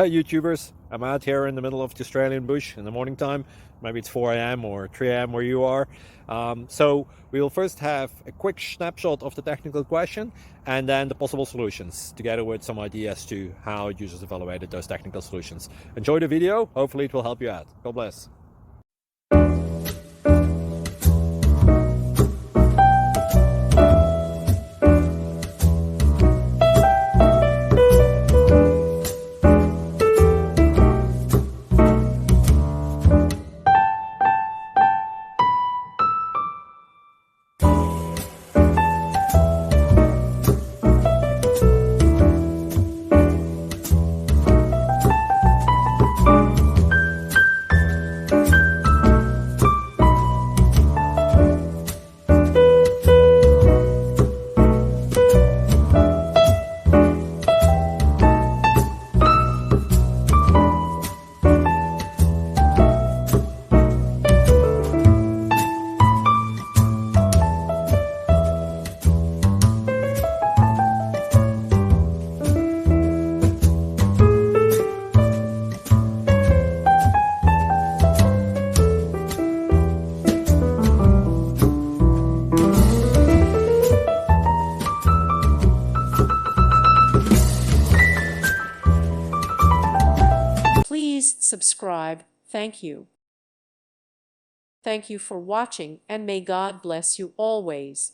Hi YouTubers, I'm out here in the middle of the Australian bush in the morning time. Maybe it's 4 a.m. or 3 a.m. where you are. So we'll first have a quick snapshot of the technical question and then the possible solutions, together with some ideas to how users evaluated those technical solutions. Enjoy the video, hopefully it will help you out. God bless. Please subscribe. Thank you. Thank you for watching, and may God bless you always.